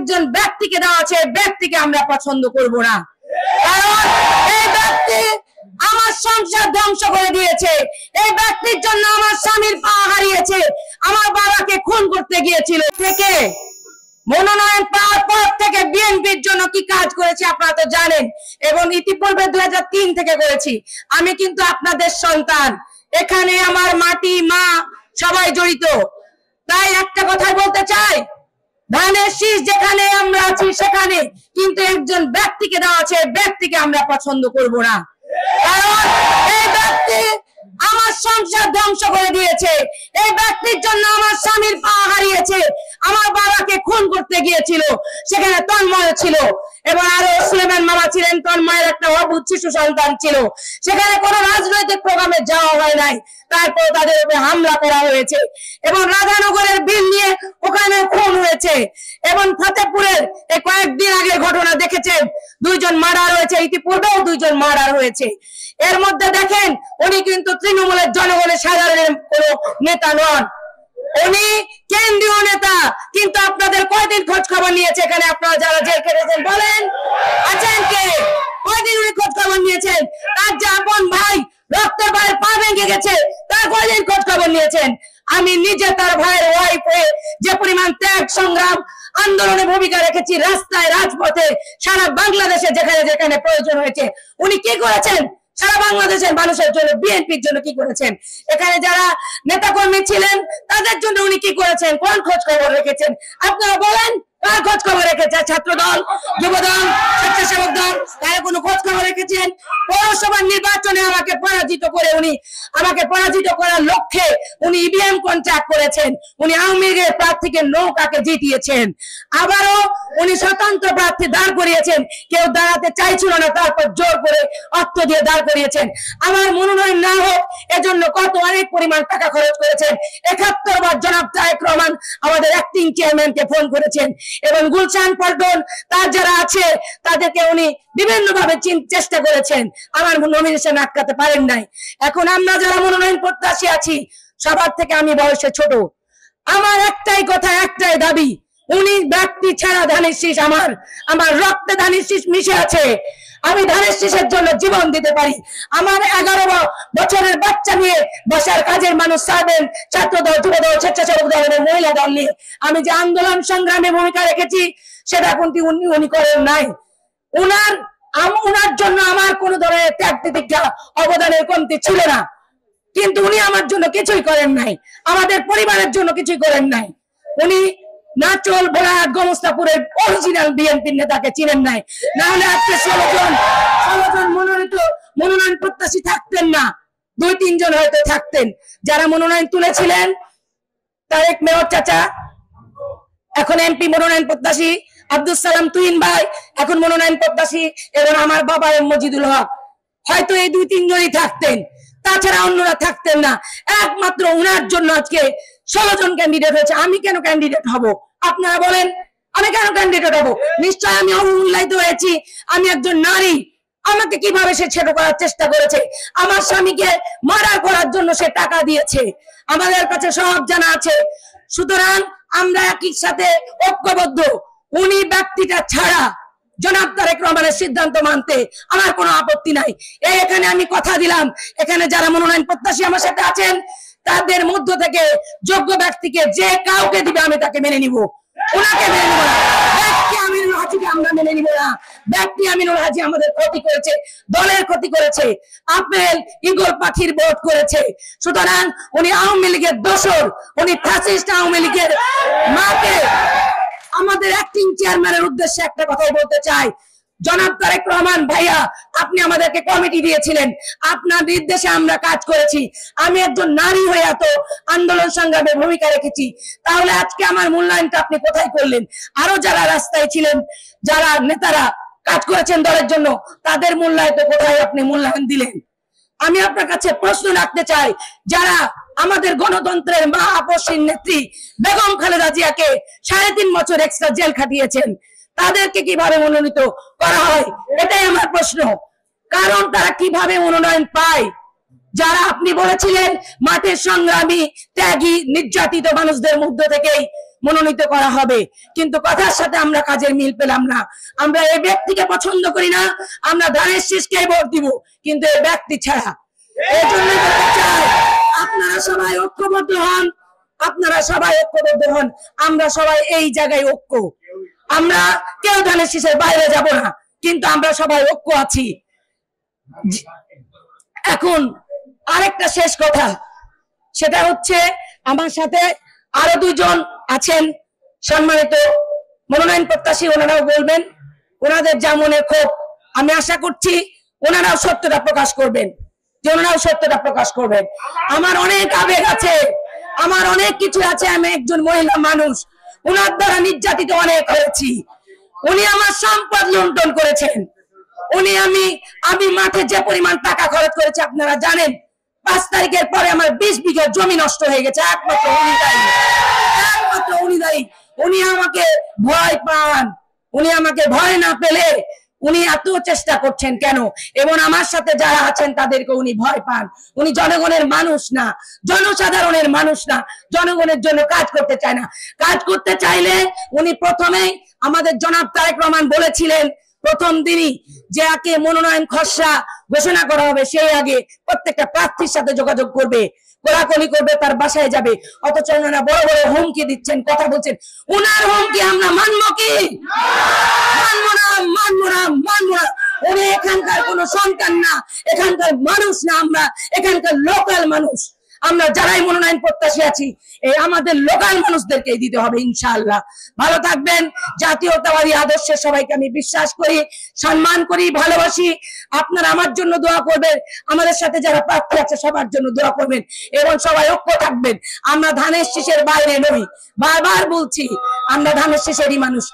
একজন ব্যক্তিকে দেওয়া আছে, ব্যক্তিকে আমরা পছন্দ করব না। কারণ এই ব্যক্তি আমার সংসার ধ্বংস করে দিয়েছে, এই ব্যক্তির জন্য আমার স্বামীর পা হারিয়েছে, আমার বাবাকে খুন করতে গিয়েছিল। থেকে মনোনয়ন পাওয়ার পর থেকে বিএনপির জন্য কি কাজ করেছি আপনারা তো জানেন, এবং ইতিপূর্বে 2003 থেকে করেছি। আমি কিন্তু আপনাদের সন্তান, এখানে আমার মাটি মা সবাই জড়িত। তাই একটা কথা বলতে চাই, ধানের শীষ যেখানে আমরা আছি সেখানে কিন্তু একজন ব্যক্তিকে দেওয়া আছে, ব্যক্তিকে আমরা পছন্দ করব না। কারণ এই ব্যক্তি আমার সংসার ধ্বংস করে দিয়েছে, এই ব্যক্তির জন্য আমার স্বামীর পা হারিয়েছে, আমার বাবাকে খুন করতে গিয়েছিল, সেখানে তন্ময় ছিল এবং আরো সুলেমান মামা ছিলেন, তন্ময়ের একটা অবুঝ শিশু সন্তান ছিল। সেখানে কোনো রাজনৈতিক প্রোগ্রামে যাওয়া হয় নাই, তারপর তাদের উপরে হামলা করা হয়েছে এবং রাধানগরের বিল নিয়ে ওখানে খুন হয়েছে। এবং ফতেপুরের কয়েকদিন আগের ঘটনা দেখেছেন, 2 জন মার্ডার হয়েছে, ইতিপূর্বেও 2 জন মার্ডার হয়েছে। এর মধ্যে দেখেন উনি কিন্তু তৃণমূলের জনগণের সাধারণ কোন নেতা নন, উনি কেন্দ্রীয় নেতা। কিন্তু আপনাদের কয়দিন খোঁজ খবর নিয়েছে? এখানে আপনারা যারা জেল খেটেছেন বলেন আছেন কে? কয়দিন উনি খোঁজ খবর নিয়েছেন? তার যে আপন ভাই রক্তের ভাইয়ের পা ভেঙে গেছে, তার কয়দিন খোঁজ খবর নিয়েছেন? আমি নিজে তার ভাইয়ের ওয়াইফ হয়ে যে পরিমাণ ত্যাগ সংগ্রাম আন্দোলনে ভূমিকা রেখেছি, রাস্তায় রাজপথে সারা বাংলাদেশে যেখানে যেখানে প্রয়োজন হয়েছে উনি কি করেছেন? সারা বাংলাদেশের মানুষের জন্য, বিএনপির জন্য কি করেছেন? এখানে যারা নেতাকর্মী ছিলেন তাদের জন্য উনি কি করেছেন? কোন খোঁজ খবর রেখেছেন? আপনারা বলেন, কার খোঁজ খবর রেখেছে? ছাত্র দল, যুব দল, স্বেচ্ছাসেবক দল, তারা কোনো খোঁজ খবর রেখেছেন? পৌরসভার নির্বাচনে আমাকে পরাজিত করে আমাকে পরাজিত করার লক্ষ্যে উনি ইভিএম কন্ট্রাক্ট করেছেন, উনি আওয়ামী লীগের প্রার্থীকে নৌকাকে জিতিয়েছেন, আবারও উনি স্বতন্ত্র প্রার্থী দাঁড় করিয়েছেন, কেউ দাঁড়াতে চাইছিল না, তারপর জোর করে অর্থ দিয়ে দাঁড় করিয়েছেন। আমার মনোনয়ন না হোক এজন্য কত অনেক পরিমাণ টাকা খরচ করেছেন। 71 বার জনাব তারেক রহমান আমাদের অ্যাক্টিং চেয়ারম্যানকে ফোন করেছেন এবং গুলশান পল্টন তার যারা আছে তাদেরকে উনি বিভিন্ন ভাবে চেষ্টা করেছেন, আমার নমিনেশন আটকাতে পারেন নাই। এখন আমরা যারা মনোনয়ন প্রত্যাশী আছি, সবার থেকে আমি বয়সে ছোট, আমার একটাই কথা, একটাই দাবি, উনি ব্যক্তি ছাড়া ধানের শীষ আমার রক্তে ধানের শীষ মিশে আছে। আমি ধানের শীষের জন্য জীবন দিতে পারি। আমার 11 বছরের বাচ্চা নিয়ে বাসার কাজের মানুষ সার্ভেন্ট, ছাত্র দল, যুব দল, স্বেচ্ছাসেবক দল এবং মহিলা দল নিয়ে আমি যে আন্দোলন সংগ্রামে ভূমিকা রেখেছি সেটা কিন্তু উনি করেন নাই। উনার জন্য আমার কোন ধরনের ত্যাগ তিতিক্ষা অবদানের কমতি ছিল না, কিন্তু উনি আমার জন্য কিছুই করেন নাই, আমাদের পরিবারের জন্য কিছুই করেন নাই। উনি নাচল ভোলাহাট গোমস্তাপুরের অরিজিনাল বিএনপির নেতাকে চিনেন নাই, না হলে আজকে 16 জন মনোনয়ন প্রত্যাশী থাকতেন না, 2-3 জন হয়তো থাকতেন। যারা মনোনয়ন তুলেছিলেন, তারেক মেয়র চাচা এখন এমপি মনোনয়ন প্রত্যাশী, আব্দুল সালাম তুহিন ভাই এখন মনোনয়ন প্রত্যাশী, এবং আমার বাবা এম মজিদুল হক, হয়তো এই 2-3 জনই থাকতেন, তাছাড়া অন্যরা থাকতেন না। একমাত্র উনার জন্য আজকে 16 জন ক্যান্ডিডেট হয়েছে। আমি কেন ক্যান্ডিডেট হব? আপনারা বলেন, আমি কেন ক্যান্ডিডেট হব? নিশ্চয় আমি অবমূল্যায়িত হয়েছি, আমি একজন নারী, আমাকে কিভাবে সে ছেড়ে করার চেষ্টা করেছে, আমার স্বামীকে মার্ডার করার জন্য সে টাকা দিয়েছে, আমাদের কাছে সব জানা আছে। সুতরাং আমরা একই সাথে ঐক্যবদ্ধ, উনি ব্যক্তিটা ছাড়া জনাব তারেক রহমানের সিদ্ধান্ত মানতে আমার কোনো আপত্তি নাই। এখানে আমি কথা দিলাম, এখানে যারা মনোনয়ন প্রত্যাশী আমার সাথে আছেন তাদের মধ্য থেকে যোগ্য ব্যক্তিকে যে কাউকে দিবে আমি তাকে মেনে নিব, ওনাকে মেনে নিব না। ব্যক্তি আমিনুল হাজিকে আমরা মেনে নিব না। ব্যক্তি আমিনুল হাজি আমাদের ক্ষতি করেছে, দলের ক্ষতি করেছে, আপেল ইগল পাখির ভোট করেছে। সুতরাং উনি আওয়ামী লীগের দোসর, উনি ফ্যাসিস্ট আওয়ামী লীগের মাকে। আমাদের অ্যাক্টিং চেয়ারম্যানের উদ্দেশ্যে একটা কথাই বলতে চাই, জনাব তারেক রহমান ভাইয়া, আপনি আমাদেরকে কমিটি দিয়েছিলেন, আপনার নির্দেশে আমরা কাজ করেছি। আমি একজন নারী হয়ে এত আন্দোলন সংগ্রামে ভূমিকা রেখেছি, তাহলে আজকে আমার মূল্যায়নটা আপনি কোথায় করলেন? আরো যারা রাস্তায় ছিলেন, যারা নেতারা কাজ করেছেন দলের জন্য, তাদের মূল্যায়ন কোথায় আপনি মূল্যায়ন দিলেন? আমি আপনার কাছে প্রশ্ন রাখতে চাই, যারা আমাদের গণতন্ত্রের মা আপসীর নেত্রী বেগম খালেদা জিয়াকে 3.5 বছর এক্সট্রা জেল খাটিয়েছেন, তাদেরকে কিভাবে মনোনীত করা হয়? এটাই আমার প্রশ্ন। কারণ তারা কিভাবে মনোনয়ন পায়? যারা আপনি বলেছিলেন মাঠের সংগ্রামী ত্যাগী নির্যাতিত মানুষদের মধ্য থেকেই মনোনীত করা হবে, কিন্তু কথার সাথে আমরা কাজের মিল পেলাম না। আমরা এই ব্যক্তিকে পছন্দ করি না, আমরা ধানের শীষকে ভোট দিব, কিন্তু এই ব্যক্তি ছাড়া। এই জন্য বলতে চাই, আপনারা সবাই ঐক্যবদ্ধ হন, আপনারা সবাই ঐক্যবদ্ধ হন। আমরা সবাই এই জায়গায় ঐক্য, আমরা কেউ ধানের শীষের বাইরে যাব না, কিন্তু আমরা সবাই ঐক্য আছি। এখন আরেকটা শেষ কথা, সেটা হচ্ছে আমার সাথে আরো দুইজন আছেন সম্মানিত মনোনয়ন প্রত্যাশী, ওনারাও বলবেন ওনাদের যা মনে ক্ষোভ। আমি আশা করছি ওনারাও সত্যটা প্রকাশ করবেন, যে ওনারাও সত্যটা প্রকাশ করবেন। আমার অনেক আবেগ আছে, আমার অনেক কিছু আছে, আমি একজন মহিলা মানুষ, ওনার দ্বারা নির্যাতিত অনেক হয়েছি। উনি আমার সম্পদ লুণ্ঠন করেছেন, আমি মাঠে যে পরিমাণ টাকা খরচ করেছি আপনারা জানেন। 5 তারিখের পরে আমার 20 বিঘা জমি নষ্ট হয়ে গেছে, একমাত্র উনি দায়ী, একমাত্র উনি দায়ী। উনি আমাকে ভয় পান, উনি আমাকে ভয় না পেলে উনি এত চেষ্টা করছেন কেন? এবং আমার সাথে যারা আছেন তাদেরকে উনি ভয় পান। উনি জনগণের মানুষ না, জনসাধারণের মানুষ না, জনগণের জন্য কাজ করতে চায় না। কাজ করতে চাইলে উনি প্রথমেই আমাদের জনাব তারেক রহমান বলেছিলেন প্রথম দিনই যে আগে মনোনয়ন খসড়া ঘোষণা করা হবে সেই আগে প্রত্যেকটা প্রার্থীর সাথে যোগাযোগ করবে, কোলাকুলি করবে, তার বাসায় যাবে। অথচ ওনারা বড় বড় হুমকি দিচ্ছেন, কথা বলছেন। উনার হুমকি আমরা মানবো কি? মানবো না, মানবো না, মানবো না। উনি এখানকার কোনো সন্তান না, এখানকার মানুষ না, আমরা এখানকার লোকাল মানুষ। আমরা যারাই মনোনয়ন প্রত্যাশী আছি, এই আমাদের লোকাল মানুষদেরকে দিতে হবে ইনশাআল্লাহ। ভালো থাকবেন। জাতীয়তাবাদী আদর্শে সবাইকে আমি বিশ্বাস করি, সম্মান করি, ভালোবাসি। আপনারা আমার জন্য দোয়া করবেন, আমাদের সাথে যারা প্রার্থী আছে সবার জন্য দোয়া করবেন, এবং সবাই ঐক্য থাকবেন। আমরা ধানের শীষের বাইরে নই, বারবার বলছি আমরা ধানের শীষেরই মানুষ।